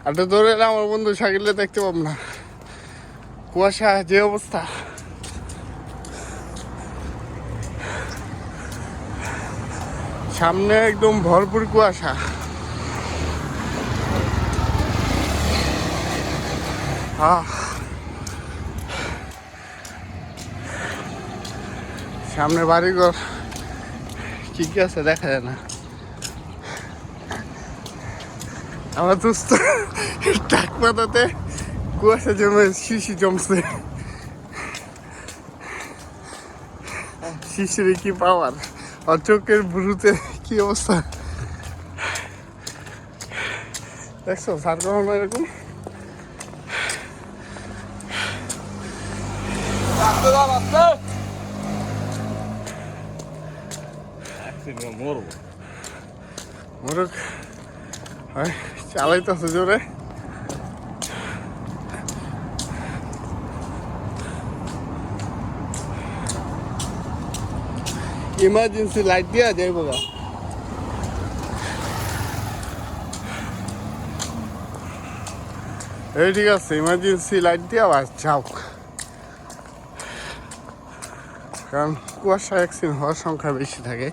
আটা ধরে এলাম, আমার বন্ধু শাকিলে দেখতে পাব না, কুয়াশা যে অবস্থা। সামনে একদম ভরপুর কুয়াশা। সামনে বাড়িঘর কি কি আছে দেখা যায় না। আমার দোস্ত টাক পাতাতে কুয়াশা জমে শিশি জমছে। শিশিরে কি পাওয়ার, আর চোখের ভুরুতে কি অবস্থা দেখছো? সার কখনো এরকম মোরগ চালাইতেছে জোরে। ইমার্জেন্সি লাইট দিয়া যাইব গা। এই ঠিক আছে, ইমার্জেন্সি লাইট দিয়ে আবার যাও, কারণ কুয়াশা অ্যাক্সিডেন্ট হওয়ার সংখ্যা বেশি থাকে।